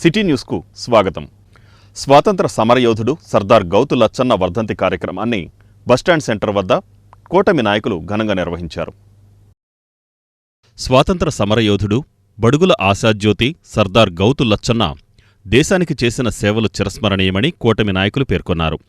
City న్యూస్కు స్వాగతం. స్వాతంత్ర సమరయోధుడు సర్దార్ గౌతు లచ్చన్న వర్ధంతి కార్యక్రమాన్ని బస్టాండ్ సెంటర్ వద్ద కూటమి నాయకులు ఘనంగా నిర్వహించారు. స్వాతంత్ర సమరయోధుడు బడుగుల ఆశాజ్యోతి సర్దార్ గౌతు లచ్చన్న దేశానికి చేసిన సేవలు చిరస్మరణీయమని కూటమి నాయకులు పేర్కొన్నారు.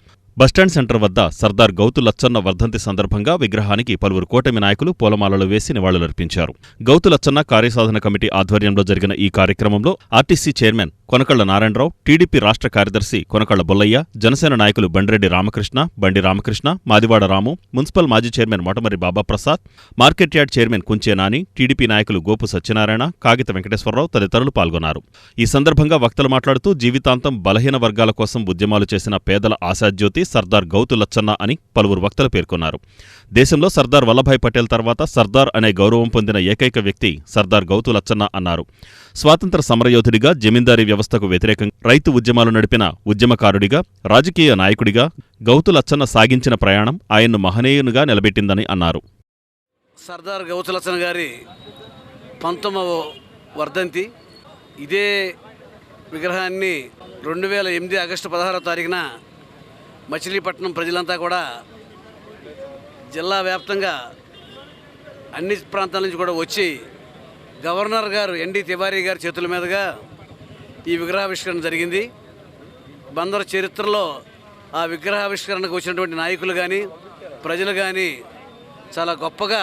బస్టాండ్ సెంటర్ వద్ద సర్దార్ గౌతు లచ్చన్న వర్ధంతి సందర్భంగా విగ్రహానికి పలువురు కూటమి నాయకులు పూలమాలలు వేసి నివాళులర్పించారు. గౌతు లచ్చన్న కార్యసాధన కమిటీ ఆధ్వర్యంలో జరిగిన ఈ కార్యక్రమంలో RTC chairman Konakalla Narayana Rao, TDP రాష్ట్ర కార్యదర్శి కొనకళ్ల బొల్లయ్య, జనసేన నాయకులు బండిరెడ్డి రామకృష్ణ, బండి రామకృష్ణ, మాదివాడ రాము, మున్సిపల్ మాజీ chairman Motamarri Babaprasad, market yard chairman Kunche Nani, TDP నాయకులు గోపు సత్యనారాయణ, కాగిత వెంకటేశ్వరరావు తదితరులు పాల్గొన్నారు. ఈ సందర్భంగా వక్తలు మాట్లాడుతూ జీవితాంతం బలహీన వర్గాల కోసం ఉద్యమాలు చేసిన పేదల ఆశాజ్యోతి సర్దార్ గౌతు లచ్చన్న అని పలువురు వక్తలు పేర్కొన్నారు. దేశంలో సర్దార్ వల్లభాయ్ పటేల్ తర్వాత సర్దార్ అనే గౌరవం పొందిన ఏకైక వ్యక్తి సర్దార్ గౌతు లచ్చన్న అన్నారు. స్వాతంత్ర సమరయోధుడిగా, జమీందారీ వ్యవస్థకు వ్యతిరేకంగా రైతు ఉద్యమాలు నడిపిన ఉద్యమకారుడిగా, రాజకీయ నాయకుడిగా గౌతు లచ్చన్న సాగించిన ప్రయాణం ఆయన్ను మహనీయునిగా నిలబెట్టిందని అన్నారు. సర్దార్ గౌతు లచ్చన్న గారి 19వ వర్ధంతి. ఇదే విగ్రహాన్ని 2008 ఆగస్టు 16వ తారీఖున మచిలీపట్నం ప్రజలంతా కూడా జిల్లా వ్యాప్తంగా అన్ని ప్రాంతాల నుంచి కూడా వచ్చి గవర్నర్ గారు ఎన్డీ తివారీ గారి చేతుల మీదుగా ఈ విగ్రహావిష్కరణ జరిగింది. బందరు చరిత్రలో ఆ విగ్రహావిష్కరణకు వచ్చినటువంటి నాయకులు కానీ ప్రజలు కానీ చాలా గొప్పగా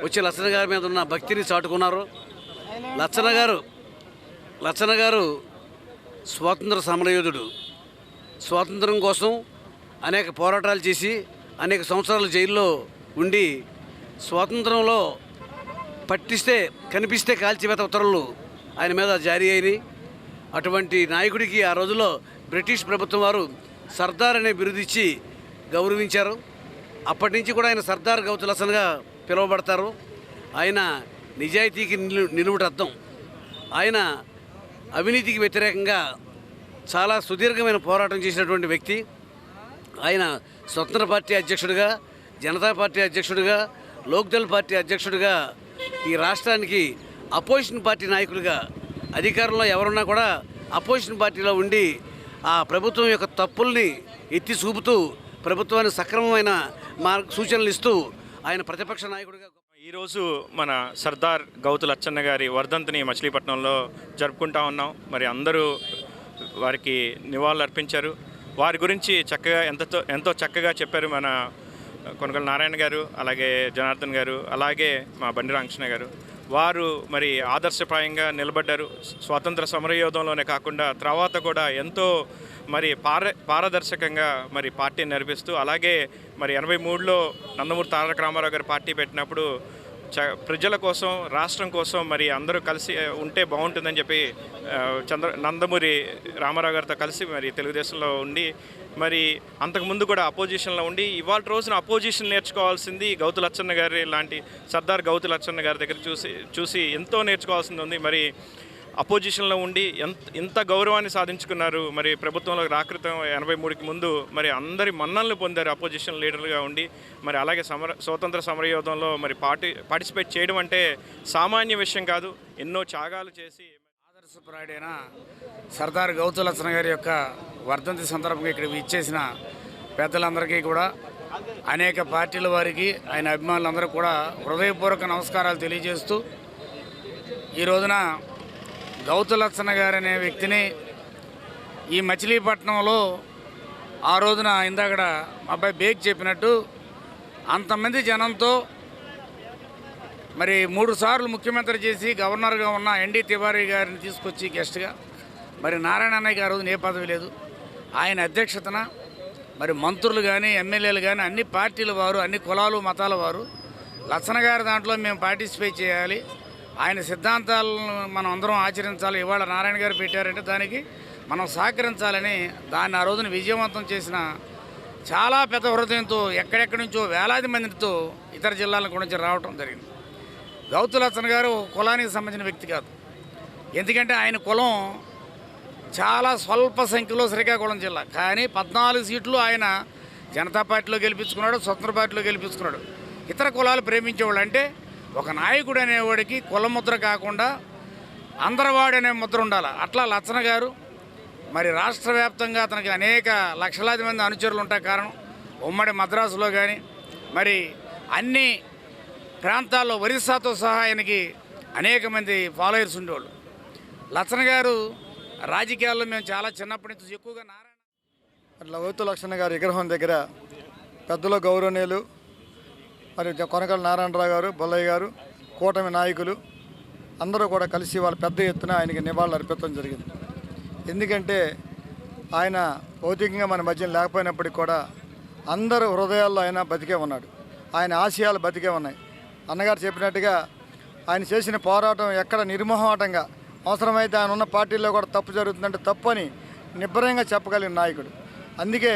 వచ్చి లచ్చన్న గారి మీద ఉన్న భక్తిని చాటుకున్నారు. లచ్చన్న గారు స్వాతంత్ర సమరయోధుడు. స్వాతంత్రం కోసం అనేక పోరాటాలు చేసి అనేక సంవత్సరాలు జైల్లో ఉండి స్వాతంత్రంలో కనిపిస్తే కాల్చివేత ఉత్తర్వులు ఆయన మీద జారీ అయినాయి. అటువంటి నాయకుడికి ఆ రోజుల్లో బ్రిటిష్ ప్రభుత్వం వారు సర్దార్ అనే బిరుదిచ్చి గౌరవించారు. అప్పటి నుంచి కూడా ఆయన సర్దార్ గౌతు లచ్చన్నగా పిలువబడతారు. ఆయన నిజాయితీకి నిలువుటద్దం. ఆయన అవినీతికి వ్యతిరేకంగా చాలా సుదీర్ఘమైన పోరాటం చేసినటువంటి వ్యక్తి. ఆయన స్వతంత్ర పార్టీ అధ్యక్షుడిగా, జనతా పార్టీ అధ్యక్షుడిగా, లోక్దళ్ పార్టీ అధ్యక్షుడిగా, ఈ రాష్ట్రానికి అపోజిషన్ పార్టీ నాయకులుగా, అధికారంలో ఎవరున్నా కూడా అపోజిషన్ పార్టీలో ఉండి ఆ ప్రభుత్వం యొక్క తప్పుల్ని ఎత్తి చూపుతూ ప్రభుత్వానికి సక్రమమైన సూచనలు ఇస్తూ ఆయన ప్రతిపక్ష నాయకుడిగా. ఈరోజు మన సర్దార్ గౌతు లచ్చన్న గారి వర్ధంతిని మచిలీపట్నంలో జరుపుకుంటా ఉన్నాం. మరి అందరూ వారికి నివాళులు అర్పించారు. వారి గురించి ఎంతో చక్కగా చెప్పారు మన కొనకళ్ల నారాయణ గారు, అలాగే జనార్దన్ గారు, అలాగే మా బండి రామకృష్ణ గారు. వారు మరి ఆదర్శప్రాయంగా నిలబడ్డారు. స్వాతంత్ర సమరయోధంలోనే కాకుండా తర్వాత కూడా ఎంతో మరి పారదర్శకంగా మరి పార్టీని నడిపిస్తూ, అలాగే మరి 83లో నందమూరి తారక రామారావు గారు పార్టీ పెట్టినప్పుడు ప్రజల కోసం, రాష్ట్రం కోసం మరి అందరూ కలిసి ఉంటే బాగుంటుందని చెప్పి నందమూరి రామారావు గారితో కలిసి మరి తెలుగుదేశంలో ఉండి మరి అంతకుముందు కూడా అపోజిషన్లో ఉండి ఇవాళ రోజున అపోజిషన్ నేర్చుకోవాల్సింది గౌతు లచ్చన్న గారి లాంటి సర్దార్ గౌతు లచ్చన్న గారి దగ్గర చూసి ఎంతో నేర్చుకోవాల్సింది ఉంది. మరి అపోజిషన్లో ఉండి ఇంత గౌరవాన్ని సాధించుకున్నారు. మరి ప్రభుత్వంలో రాకృతం 83కి ముందు మరి అందరి మన్ననలు పొందారు అపోజిషన్ లీడర్గా ఉండి. మరి అలాగే స్వాతంత్ర సమరయోధంలో మరి పార్టిసిపేట్ చేయడం అంటే సామాన్య విషయం కాదు. ఎన్నో త్యాగాలు చేసి ఆదర్శప్రాయుడైన సర్దార్ గౌతు లచ్చన్న గారి యొక్క వర్ధంతి సందర్భంగా ఇక్కడ ఇచ్చేసిన పెద్దలందరికీ కూడా, అనేక పార్టీల వారికి, ఆయన అభిమానులందరూ కూడా హృదయపూర్వక నమస్కారాలు తెలియజేస్తూ, ఈ రోజున గౌతు లచ్చన్న గారు అనే వ్యక్తిని ఈ మచిలీపట్నంలో ఆ రోజున ఇందాక అబ్బాయి బేక్ చెప్పినట్టు అంతమంది జనంతో మరి 3 సార్లు ముఖ్యమంత్రి చేసి గవర్నర్గా ఉన్న ఎన్డీ తివారీ గారిని తీసుకొచ్చి గెస్ట్గా, మరి నారాయణ అన్నయ్యకి ఆ రోజున ఏ పదవి లేదు, ఆయన అధ్యక్షతన మరి మంత్రులు కానీ ఎమ్మెల్యేలు కానీ అన్ని పార్టీల వారు, అన్ని కులాలు మతాల వారు లచ్చన్న గారి దాంట్లో మేము పార్టిసిపేట్ చేయాలి, ఆయన సిద్ధాంతాలను మనం అందరం ఆచరించాలి, ఇవాళ నారాయణ గారు పెట్టారంటే దానికి మనం సహకరించాలని దాన్ని ఆ రోజున విజయవంతం చేసిన చాలా పెద్ద హృదయంతో ఎక్కడెక్కడి నుంచో వేలాది మందితో ఇతర జిల్లాల గురించి రావడం జరిగింది. గౌతు లచ్చన్న గారు కులానికి సంబంధించిన వ్యక్తి కాదు. ఎందుకంటే ఆయన కులం చాలా స్వల్ప సంఖ్యలో శ్రీకాకుళం జిల్లా, కానీ 14 సీట్లు ఆయన జనతా పార్టీలో గెలిపించుకున్నాడు, స్వతంత్ర పార్టీలో గెలిపించుకున్నాడు. ఇతర కులాలు ప్రేమించేవాళ్ళు అంటే ఒక నాయకుడు అనేవాడికి కులముద్ర కాకుండా అందరవాడు అనే ముద్ర ఉండాలి. అట్లా లచ్చన గారు మరి రాష్ట్ర వ్యాప్తంగా అతనికి అనేక లక్షలాది మంది అనుచరులు ఉంటాయి. కారణం ఉమ్మడి మద్రాసులో కానీ మరి అన్ని ప్రాంతాల్లో ఒరిస్సాతో సహా ఆయనకి అనేక మంది ఫాలోయర్స్ ఉండేవాళ్ళు. లచ్చన గారు రాజకీయాల్లో మేము చాలా చిన్నప్పటి నుంచి ఎక్కువగా అట్లా గౌతు లక్షణ గారి విగ్రహం దగ్గర పెద్దలు గౌరవనీయులు మరి కొనకళ్ళ నారాయణరావు గారు, బొల్లయ్య గారు, కూటమి నాయకులు అందరూ కూడా కలిసి వాళ్ళ పెద్ద ఎత్తున ఆయనకి నివాళులు అర్పించడం జరిగింది. ఎందుకంటే ఆయన భౌతికంగా మన మధ్యన లేకపోయినప్పటికీ కూడా అందరూ హృదయాల్లో ఆయన బతికే ఉన్నాడు. ఆయన ఆశయాలు బతికే ఉన్నాయి. అన్నగారు చెప్పినట్టుగా ఆయన చేసిన పోరాటం ఎక్కడ నిర్మోహమాటంగా అవసరమైతే ఆయన ఉన్న పార్టీల్లో కూడా తప్పు జరుగుతుందంటే తప్పు అని నిబ్బరంగా చెప్పగలిగిన నాయకుడు. అందుకే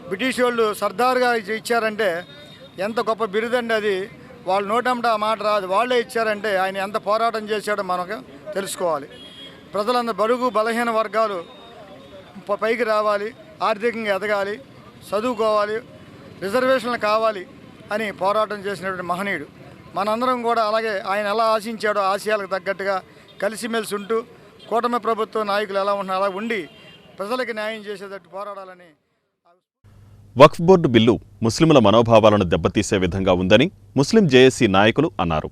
బ్రిటిష్ వాళ్ళు సర్దార్గా ఇచ్చారంటే ఎంత గొప్ప బిరుదండి. అది వాళ్ళు నోటంట ఆ మాట రాదు, వాళ్ళే ఇచ్చారంటే ఆయన ఎంత పోరాటం చేశాడో మనకు తెలుసుకోవాలి. ప్రజలందరూ బడుగు బలహీన వర్గాలు పైకి రావాలి, ఆర్థికంగా ఎదగాలి, చదువుకోవాలి, రిజర్వేషన్లు కావాలి అని పోరాటం చేసినటువంటి మహనీయుడు. మనందరం కూడా అలాగే ఆయన ఎలా ఆశించాడో ఆశయాలకు తగ్గట్టుగా కలిసిమెలిసి ఉంటూ కూటమి ప్రభుత్వ నాయకులు ఎలా ఉంటున్నా అలా ఉండి ప్రజలకు న్యాయం చేసేటట్టు పోరాడాలని. వక్ఫ్ బోర్డు బిల్లు ముస్లింల మనోభావాలను దెబ్బతీసే విధంగా ఉందని ముస్లిం జేఏసీ నాయకులు అన్నారు.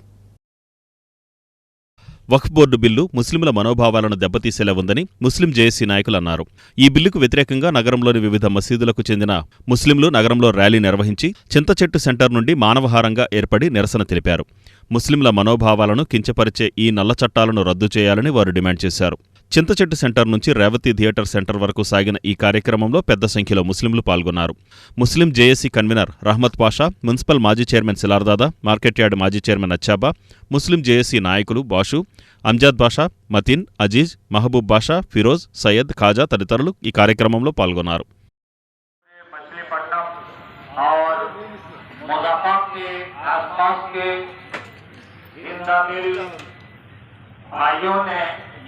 వక్ఫ్ బోర్డు బిల్లు ముస్లింల మనోభావాలను దెబ్బతీసేలా ఉందని ముస్లిం జేఏసీ నాయకులు అన్నారు. ఈ బిల్లుకు వ్యతిరేకంగా నగరంలోని వివిధ మసీదులకు చెందిన ముస్లింలు నగరంలో ర్యాలీ నిర్వహించి చింతచెట్టు సెంటర్ నుండి మానవహారంగా ఏర్పడి నిరసన తెలిపారు. ముస్లింల మనోభావాలను కించపరిచే ఈ నల్ల చట్టాలను రద్దు చేయాలని వారు డిమాండ్ చేశారు. చింతచెట్టు సెంటర్ నుంచి రేవతి థియేటర్ సెంటర్ వరకు సాగిన ఈ కార్యక్రమంలో పెద్ద సంఖ్యలో ముస్లింలు పాల్గొన్నారు. Muslim JAC convener Rahmat Pasha, municipal మాజీ చైర్మన్ సిలార్దాదా, మార్కెట్ యార్డ్ మాజీ చైర్మన్ అచ్చాబా, ముస్లిం జేఏసీ నాయకులు బాషు, అంజాద్ బాషా, మతిన్, అజీజ్, మహబూబ్ బాషా, ఫిరోజ్, సయ్యద్, ఖాజా తదితరులు ఈ కార్యక్రమంలో పాల్గొన్నారు.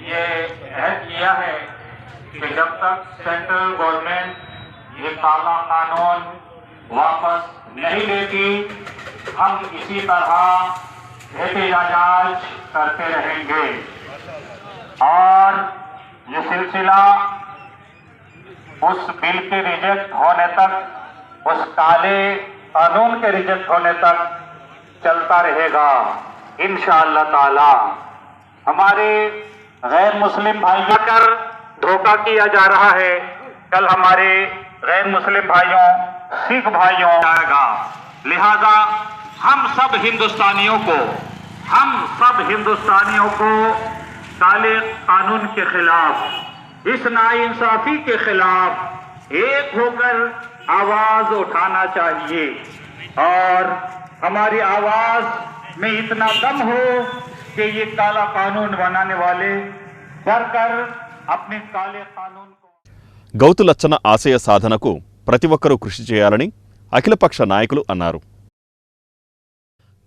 ये अहद किया है कि जब तक सेंट्रल गवर्नमेंट ये काला कानून वापस नहीं लेती हम इसी तरह एहतजाज करते रहेंगे और ये सिलसिला उस बिल के रिजेक्ट होने तक, उस काले कानून के रिजेक्ट होने तक चलता रहेगा इंशाअल्लाह ताला। हमारे गैर मुस्लिम भाइयों कर धोखा किया जा रहा है। कल हमारे गैर मुस्लिम भाइयों, सिख भाइयों जाएगा, लिहाजा हम सब हिंदुस्तानियों को काले कानून के खिलाफ, इस नाइंसाफी के खिलाफ एक होकर आवाज उठाना चाहिए और हमारी आवाज में इतना दम हो कि ये काला कानून बनाने वाले डरकर अपने काले कानून को. గౌతు లచ్చన ఆశయ సాధనకు ప్రతి ఒక్కరూ కృషి చేయాలని అఖిలపక్ష నాయకులు అన్నారు.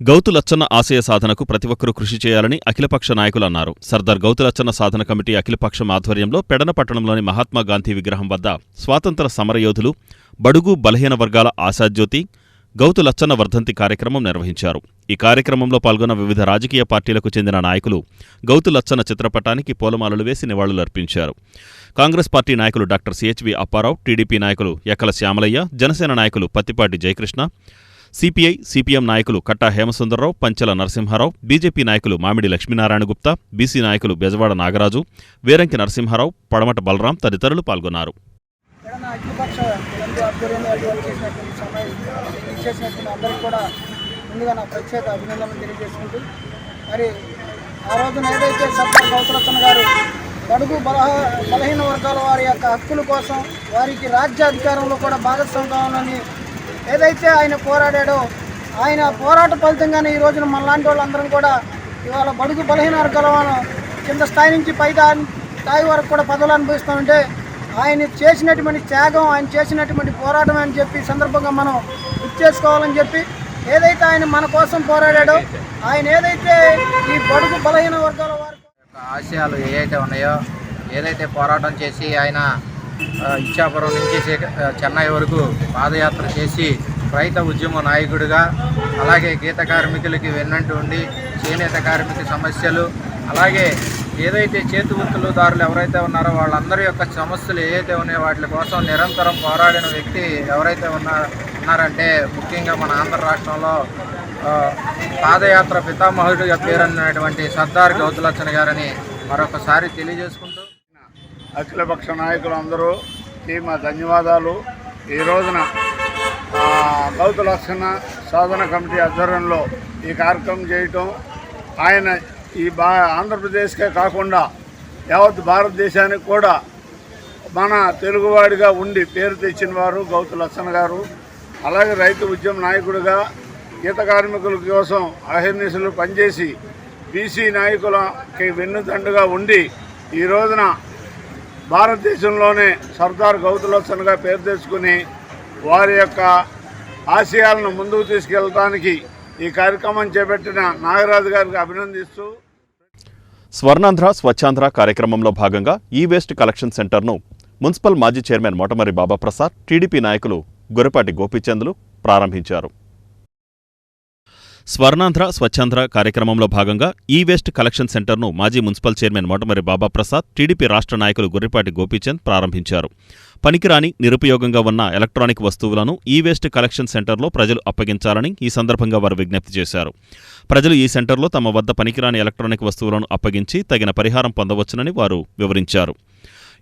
గౌతు లచ్చన్న ఆశయ సాధనకు ప్రతి ఒక్కరూ కృషి చేయాలని అఖిలపక్ష నాయకులు అన్నారు. సర్దార్ గౌతు లచ్చన్న సాధన కమిటీ అఖిలపక్షం ఆధ్వర్యంలో పెడన పట్టణంలోని మహాత్మాగాంధీ విగ్రహం వద్ద స్వాతంత్ర సమరయోధులు, బడుగు బలహీన వర్గాల ఆశాజ్యోతి గౌతు లచ్చన్న వర్ధంతి కార్యక్రమం నిర్వహించారు. ఈ కార్యక్రమంలో పాల్గొన్న వివిధ రాజకీయ పార్టీలకు చెందిన నాయకులు గౌతు లచ్చన్న చిత్రపటానికి పూలమాలలు వేసి నివాళులర్పించారు. కాంగ్రెస్ పార్టీ నాయకులు డాక్టర్ సిహెచ్వి అప్పారావు, టీడీపీ నాయకులు ఎక్కల శ్యామలయ్య, జనసేన నాయకులు పత్తిపాటి జయకృష్ణ, సిపిఐ, సిపిఎం నాయకులు కట్టా హేమసుందర్రావు, పంచెల నరసింహారావు, బీజేపీ నాయకులు మామిడి లక్ష్మీనారాయణ గుప్తా, బీసీ నాయకులు బెజవాడ నాగరాజు, వేరంకి నరసింహారావు, పడమట బలరాం తదితరులు పాల్గొన్నారు. అఖిలపక్ష ఆధ్వర్యంలో చేసినటువంటి అందరికీ కూడా ముందుగా నా ప్రత్యేక అభినందనలు తెలియజేసుకుంటూ, మరి ఆ రోజున ఏదైతే సర్దార్ గౌతు లచ్చన్న గారు బడుగు బలహీన వర్గాల వారి యొక్క హక్కుల కోసం, వారికి రాజ్యాధికారంలో కూడా భాగస్వామ్యం కావాలని ఏదైతే ఆయన పోరాడాడో, ఆయన పోరాట ఫలితంగానే ఈ రోజున మనలాంటి వాళ్ళందరం కూడా ఇవాళ బడుగు బలహీన వర్గాల కింద స్థాయి నుంచి పై స్థాయి వరకు కూడా పదవులు అనుభవిస్తామంటే ఆయన చేసినటువంటి త్యాగం, ఆయన చేసినటువంటి పోరాటం అని చెప్పి సందర్భంగా మనం గుర్తు చేసుకోవాలని చెప్పి, ఏదైతే ఆయన మన కోసం పోరాడాడో, ఆయన ఏదైతే ఈ బడుగు బలహీన వర్గాల వారి ఆశయాలు ఏవైతే ఉన్నాయో, ఏదైతే పోరాటం చేసి ఆయన ఇచ్చాపురం నుంచి చెన్నై వరకు పాదయాత్ర చేసి రైత ఉద్యమ నాయకుడిగా, అలాగే గీత కార్మికులకి వెన్నంటూ ఉండి చేనేత కార్మిక సమస్యలు, అలాగే ఏదైతే చేతి వృత్తులదారులు ఎవరైతే ఉన్నారో వాళ్ళందరి యొక్క సమస్యలు ఏవైతే ఉన్నాయో వాటి కోసం నిరంతరం పోరాడిన వ్యక్తి ఎవరైతే ఉన్నారంటే ముఖ్యంగా మన ఆంధ్ర రాష్ట్రంలో పాదయాత్ర పితామహుడిగా పేరన్నటువంటి సర్దార్ గౌతులచ్చన్న గారని మరొకసారి తెలియజేసుకుంటూ అఖిలపక్ష నాయకులు అందరూకి మా ధన్యవాదాలు. ఈ రోజున గౌతులచ్చన్న సాధన కమిటీ ఆధ్వర్యంలో ఈ కార్యక్రమం చేయటం, ఆయన ఈ ఆంధ్రప్రదేశ్కే కాకుండా యావత్ భారతదేశానికి కూడా మన తెలుగువాడిగా ఉండి పేరు తెచ్చిన వారు గౌతులచ్చన్న గారు. అలాగే రైతు ఉద్యమ నాయకుడిగా గీత కార్మికుల కోసం అహర్నిశలు పనిచేసి బీసీ నాయకులకి వెన్నుదండుగా ఉండి ఈ రోజున భారతదేశంలోనే సర్దార్ గౌతులచ్చన్నగా పేరు తెచ్చుకుని వారి యొక్క ఆశయాలను ముందుకు తీసుకెళ్ళడానికి ఈ కార్యక్రమం చేపట్టిన నాగరాజు గారికి అభినందిస్తూ స్వర్ణాంధ్ర స్వచ్ఛాంధ్ర కార్యక్రమంలో భాగంగా ఈ వేస్ట్ కలెక్షన్ సెంటర్ను మున్సిపల్ మాజీ చైర్మన్ మోటమర్రి బాబాప్రసాద్, టీడీపీ నాయకులు గొర్రెపాటి గోపీచంద్లు ప్రారంభించారు. స్వర్ణాంధ్ర స్వచ్ఛాంధ్ర కార్యక్రమంలో భాగంగా ఈ వేస్ట్ కలెక్షన్ సెంటర్ను మాజీ municipal chairman Motamarri Babaprasad, TDP రాష్ట్ర నాయకులు గొర్రెపాటి గోపీచంద్ ప్రారంభించారు. పనికిరాని, నిరుపయోగంగా ఉన్న ఎలక్ట్రానిక్ వస్తువులను ఈ వేస్ట్ కలెక్షన్ సెంటర్లో ప్రజలు అప్పగించాలని ఈ సందర్భంగా వారు విజ్ఞప్తి చేశారు. ప్రజలు ఈ సెంటర్లో తమ వద్ద పనికిరాని ఎలక్ట్రానిక్ వస్తువులను అప్పగించి తగిన పరిహారం పొందవచ్చునని వారు వివరించారు.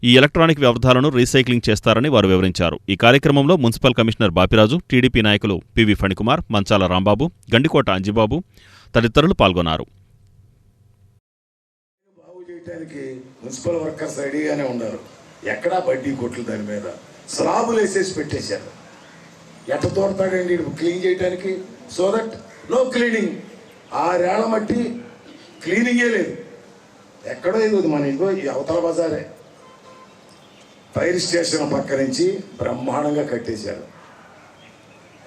ఈ ఎలక్ట్రానిక్ వ్యర్థాలను రీసైక్లింగ్ చేస్తారని వారు వివరించారు. ఈ కార్యక్రమంలో మున్సిపల్ కమిషనర్ బాపిరాజు, టీడీపీ నాయకులు పివి ఫణికుమార్, మంచాల రాంబాబు, గండికోట అంజిబాబు తదితరులు పాల్గొన్నారు. బాగు చేయడానికి మున్సిపల్ వర్కర్స్ రెడీగానే ఉన్నారు. ఎక్కడా బడ్డీ కొట్లు దాని మీద స్లాబులు వేసేసి పెట్టేశారు. ఎట్ట తోడతాడండి క్లీన్ చేయడానికి? So that no cleaning. 6 ఏళ్ల మట్టి క్లీనింగే లేదు. ఎక్కడో ఇది మన ఇంకో ఈ అవతల బజారే ఫైర్ స్టేషన్ పక్క నుంచి బ్రహ్మాండంగా కట్టేశారు.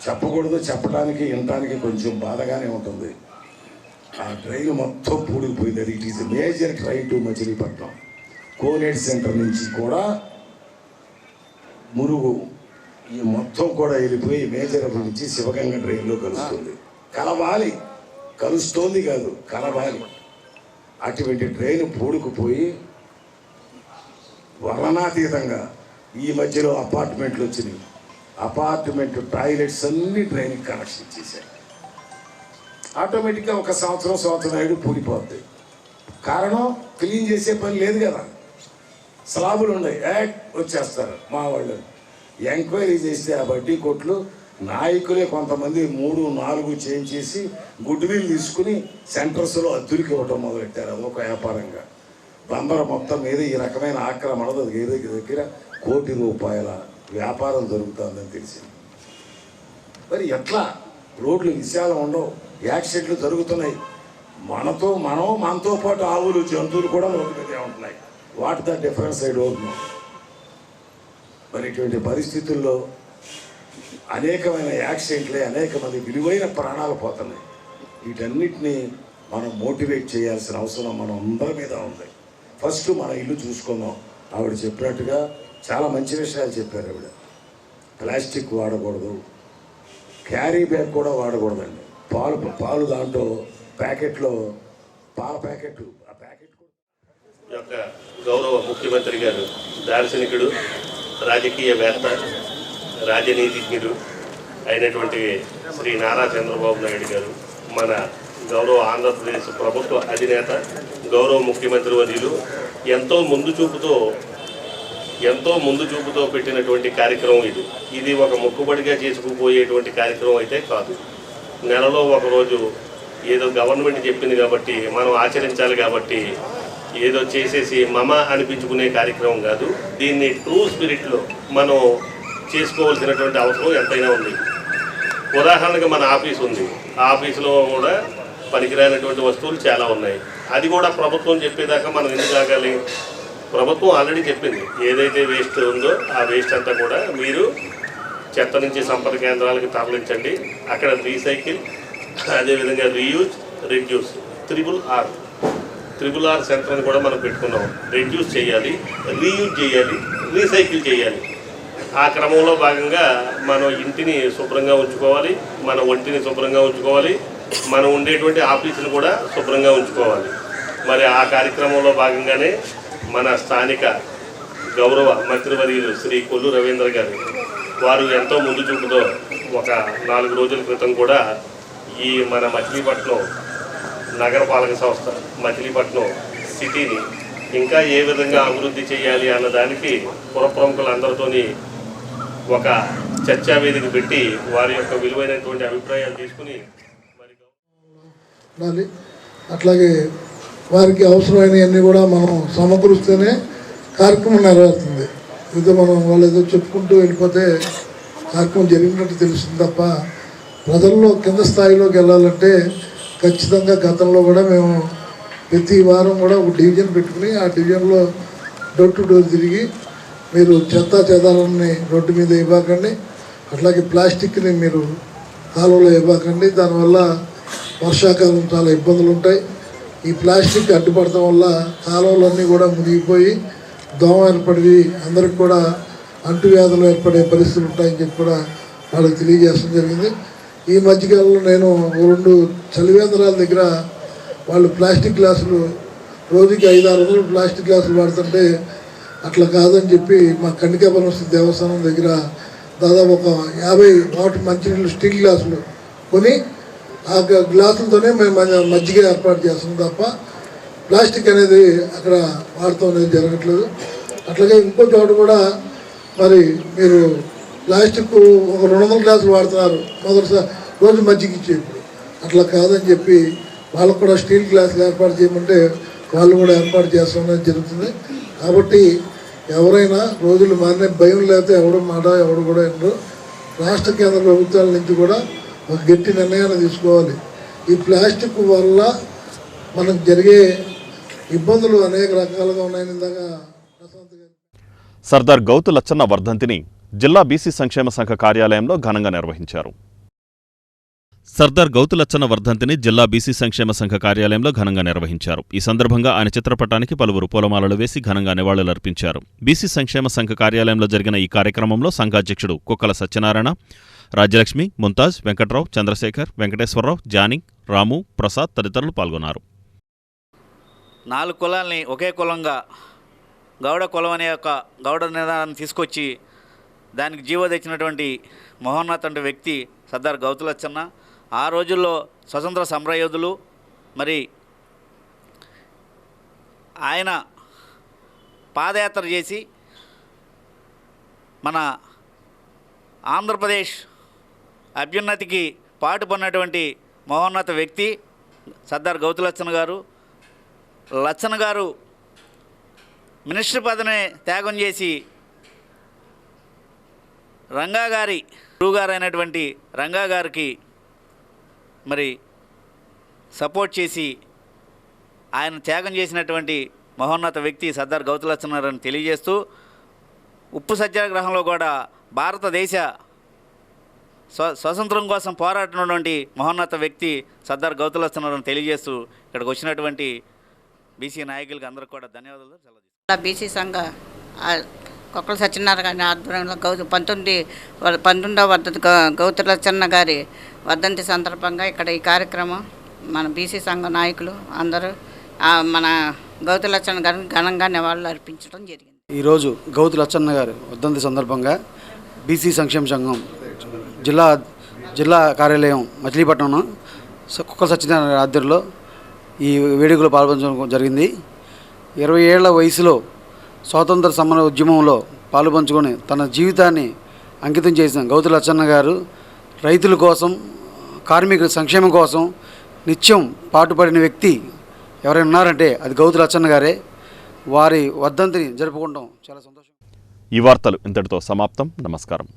చెప్పకూడదు, చెప్పడానికి వినడానికి కొంచెం బాధగానే ఉంటుంది. ఆ డ్రైన్ మొత్తం పూడిపోయింది. అది it is major drain to Machilipatnam. కోనేట్ సెంటర్ నుంచి కూడా మురుగు ఈ మొత్తం కూడా వెళ్ళిపోయి మేజర్ నుంచి శివగంగ డ్రైన్లో కలుస్తుంది. కలవాలి, కలుస్తోంది కాదు, కలవాలి. అటువంటి డ్రైన్ పూడుకుపోయి వర్ణనాతీతంగా ఈ మధ్యలో అపార్ట్మెంట్లు వచ్చినాయి. అపార్ట్మెంట్ టాయిలెట్స్ అన్ని డ్రైన్కి కనెక్షన్ ఇచ్చేసాయి. ఆటోమేటిక్గా ఒక సంవత్సరం ఏడు పూడిపోద్ది. కారణం క్లీన్ చేసే పని లేదు కదా. స్లాబులు ఉన్నాయి, వచ్చేస్తారు మా వాళ్ళు. ఎంక్వైరీ చేస్తే ఆ బడ్డీ కొట్లు నాయకులే కొంతమంది 3-4 చేంజ్ చేసి గుడ్ విల్ తీసుకుని సెంటర్స్లో అద్దెలకు ఇవ్వటం మొదలెట్టారు. అదొక వ్యాపారంగా బందర మొత్తం మీద ఈ రకమైన ఆక్రమణ దగ్గర ₹1 కోటి వ్యాపారం జరుగుతుందని తెలిసింది. మరి ఎట్లా? రోడ్లు విశాలం ఉండవు, యాక్సిడెంట్లు జరుగుతున్నాయి. మనతో పాటు ఆవులు, జంతువులు కూడా రోడ్డు మీదే ఉంటున్నాయి. What the difference I don't know. మరి ఇటువంటి పరిస్థితుల్లో అనేకమైన యాక్సిడెంట్లే, అనేక మంది విలువైన ప్రాణాలు పోతున్నాయి. వీటన్నిటినీ మనం మోటివేట్ చేయాల్సిన అవసరం మనం అందరి మీద ఉంది. ఫస్ట్ మన ఇల్లు చూసుకుందాం. ఆవిడ చెప్పినట్టుగా చాలా మంచి విషయాలు చెప్పారు ఆవిడ. ప్లాస్టిక్ వాడకూడదు, క్యారీ బ్యాగ్ కూడా వాడకూడదండి. పాలు దాంట్లో ప్యాకెట్లో పాల ప్యాకెట్లు, ఆ ప్యాకెట్ యొక్క గౌరవ ముఖ్యమంత్రి గారు దార్శనికుడు, రాజకీయవేత్త, రాజనీతిజ్ఞుడు అయినటువంటి శ్రీ నారా చంద్రబాబు నాయుడు గారు, మన గౌరవ ఆంధ్రప్రదేశ్ ప్రభుత్వ అధినేత, గౌరవ ముఖ్యమంత్రి వర్యులు ఎంతో ముందు చూపుతో పెట్టినటువంటి కార్యక్రమం ఇది ఒక మొక్కుబడిగా చేసుకుపోయేటువంటి కార్యక్రమం అయితే కాదు. నెలలో ఒకరోజు ఏదో గవర్నమెంట్ చెప్పింది కాబట్టి మనం ఆచరించాలి కాబట్టి ఏదో చేసేసి మమ అనిపించుకునే కార్యక్రమం కాదు. దీన్ని ట్రూ స్పిరిట్లో మనం చేసుకోవాల్సినటువంటి అవసరం ఎంతైనా ఉంది. ఉదాహరణకు మన ఆఫీస్ ఉంది, ఆ ఆఫీసులో కూడా పనికిరానటువంటి వస్తువులు చాలా ఉన్నాయి. అది కూడా ప్రభుత్వం చెప్పేదాకా మనం ఎందుకు ఆగాలి? ప్రభుత్వం ఆల్రెడీ చెప్పింది, ఏదైతే వేస్ట్ ఉందో ఆ వేస్ట్ అంతా కూడా మీరు చెత్త నుంచి సంపద కేంద్రాలకు తరలించండి. అక్కడ రీసైకిల్, అదేవిధంగా రీయూజ్, రిడ్యూస్, RRR సెంటర్ని కూడా మనం పెట్టుకున్నాం. రిడ్యూస్ చేయాలి, రీయూజ్ చేయాలి, రీసైకిల్ చేయాలి. ఆ క్రమంలో భాగంగా మనం ఇంటిని శుభ్రంగా ఉంచుకోవాలి, మన ఒంటిని శుభ్రంగా ఉంచుకోవాలి, మనం ఉండేటువంటి ఆఫీసులు కూడా శుభ్రంగా ఉంచుకోవాలి. మరి ఆ కార్యక్రమంలో భాగంగానే మన స్థానిక గౌరవ మంత్రివర్యులు శ్రీ కొల్లు రవీంద్ర గారు వారు ఎంతో ముందు చూపుతో ఒక 4 రోజుల క్రితం కూడా ఈ మన మచిలీపట్నం నగరపాలక సంస్థ మచిలీపట్నం సిటీని ఇంకా ఏ విధంగా అభివృద్ధి చేయాలి అన్నదానికి పుర ప్రముఖులందరితోని ఒక చర్చా వేదిక పెట్టి వారి యొక్క విలువైనటువంటి అభిప్రాయాలు తీసుకుని ఉండాలి. అట్లాగే వారికి అవసరమైనవన్నీ కూడా మనం సమకూరుస్తేనే కార్యక్రమం నెరవేరుతుంది. ఇది మనం వాళ్ళు ఏదో చెప్పుకుంటూ వెళ్ళిపోతే కార్యక్రమం జరిగినట్టు తెలుస్తుంది తప్ప ప్రజల్లో కింద స్థాయిలోకి వెళ్ళాలంటే ఖచ్చితంగా గతంలో కూడా మేము ప్రతి వారం కూడా ఒక డివిజన్ పెట్టుకుని ఆ డివిజన్లో డోర్ టు డోర్ తిరిగి మీరు చెత్తా చెదారాన్ని రోడ్డు మీద ఇవ్వకండి, అట్లాగే ప్లాస్టిక్ని మీరు కాలువలో ఇవ్వకండి, దానివల్ల వర్షాకాలం చాలా ఇబ్బందులు ఉంటాయి. ఈ ప్లాస్టిక్ అడ్డుపడటం వల్ల కాలువలన్నీ కూడా మునిగిపోయి దోమ ఏర్పడి అందరికి కూడా అంటువ్యాధులు ఏర్పడే పరిస్థితులు ఉంటాయని చెప్పి కూడా వాళ్ళకి తెలియజేయడం జరిగింది. ఈ మధ్యకాలంలో నేను 2 చలివేంద్రాల దగ్గర వాళ్ళు ప్లాస్టిక్ గ్లాసులు రోజుకి 500-600 ప్లాస్టిక్ గ్లాసులు వాడుతుంటే అట్లా కాదని చెప్పి మా కన్నికాపురం దేవస్థానం దగ్గర దాదాపు ఒక 50 వాటర్ మంచినీళ్ళు స్టీల్ గ్లాసులు కొని ఆ గ్లాసులతోనే మేము మజ్జిగ ఏర్పాటు చేస్తున్నాం తప్ప ప్లాస్టిక్ అనేది అక్కడ వాడటం అనేది జరగట్లేదు. అట్లాగే ఇంకో చోట కూడా మరి మీరు ప్లాస్టిక్ ఒక 200 గ్లాసులు వాడుతున్నారు మొదటిసారి రోజు మజ్జిగ ఇచ్చేప్పుడు, అట్లా కాదని చెప్పి వాళ్ళకు కూడా స్టీల్ గ్లాసులు ఏర్పాటు చేయమంటే వాళ్ళు కూడా ఏర్పాటు చేస్తాం జరుగుతుంది. కాబట్టి ఎవరైనా రోజులు మారిన భయం లేకపోతే ఎవడు మాట ఎవడు కూడా వినరు. రాష్ట్ర కేంద్ర ప్రభుత్వాల నుంచి కూడా ఒక గట్టి నిర్ణయాన్ని తీసుకోవాలి. ఈ ప్లాస్టిక్ వల్ల మనకు జరిగే ఇబ్బందులు అనేక రకాలుగా ఉన్నాయని ఇందాక ప్రశాంత్ గారు. సర్దార్ గౌతు లచ్చన్న వర్ధంతిని జిల్లా బీసీ సంక్షేమ సంఘ కార్యాలయంలో ఘనంగా నిర్వహించారు. సర్దార్ గౌతు లచ్చన్న వర్ధంతిని జిల్లా బీసీ సంక్షేమ సంఘ కార్యాలయంలో ఘనంగా నిర్వహించారు. ఈ సందర్భంగా ఆయన చిత్రపటానికి పలువురు పూలమాలలు వేసి ఘనంగా నివాళులర్పించారు. బీసీ సంక్షేమ సంఘ కార్యాలయంలో జరిగిన ఈ కార్యక్రమంలో సంఘాధ్యక్షుడు కుక్కల సత్యనారాయణ, రాజ్యలక్ష్మి, ముంతాజ్, వెంకట్రావు, చంద్రశేఖర్, వెంకటేశ్వరరావు, జానీ, రాము, ప్రసాద్ తదితరులు పాల్గొన్నారు. 4 కులాల్ని ఒకే కులంగా గౌడ కులం అనే ఒక గౌడ నిదానాన్ని తీసుకొచ్చి దానికి జీవో తెచ్చినటువంటి మహోన్నత వ్యక్తి సర్దార్ గౌతు లచ్చన్న. ఆ రోజుల్లో స్వతంత్ర సమరయోధులు మరి ఆయన పాదయాత్ర చేసి మన ఆంధ్రప్రదేశ్ అభ్యున్నతికి పాటుపడినటువంటి మహోన్నత వ్యక్తి సర్దార్ గౌతు లచ్చన్న గారు. లచ్చన్న గారు మినిస్టర్ పదవిని త్యాగం చేసి రంగా గారి గురువుగారు అయినటువంటి రంగా గారికి మరి సపోర్ట్ చేసి ఆయన త్యాగం చేసినటువంటి మహోన్నత వ్యక్తి సర్దార్ గౌతు లచ్చన్న గారిని తెలియజేస్తూ ఉప్పు సత్యాగ్రహంలో కూడా భారతదేశ స్వతంత్రం కోసం పోరాడినటువంటి మహోన్నత వ్యక్తి సర్దార్ గౌతు లచ్చన్న గారిని తెలియజేస్తూ ఇక్కడికి వచ్చినటువంటి బీసీ నాయకులకి అందరికీ కూడా ధన్యవాదాలు. బీసీ సంఘ కుక్కల సత్యనారాయణ గారి ఆధ్వర్యంలో 19వ వర్ధంతి గౌతు లచ్చన్న గారి వర్ధంతి సందర్భంగా ఇక్కడ ఈ కార్యక్రమం మన బీసీ సంఘ నాయకులు అందరూ మన గౌతు లచ్చన్న గారిని ఘనంగా నివాళులు అర్పించడం జరిగింది. ఈరోజు గౌతు లచ్చన్న గారి వర్ధంతి సందర్భంగా బీసీ సంక్షేమ సంఘం జిల్లా కార్యాలయం మచిలీపట్నంలో కుక్కల సత్యనారాయణ గారి ఆధ్వర్యంలో ఈ వేడుకలో పాల్పంచడం జరిగింది. 20 ఏళ్ల వయసులో స్వాతంత్ర సమర ఉద్యమంలో పాలుపంచుకొని తన జీవితాన్ని అంకితం చేసిన గౌతు లచ్చన్న గారు రైతుల కోసం, కార్మికుల సంక్షేమం కోసం నిత్యం పాటుపడిన వ్యక్తి ఎవరైనా ఉన్నారంటే అది గౌతు లచ్చన్న గారే. వారి వర్ధంతిని జరుపుకుంటాం చాలా సంతోషం. ఈ వార్తలు ఇంతటితో సమాప్తం. నమస్కారం.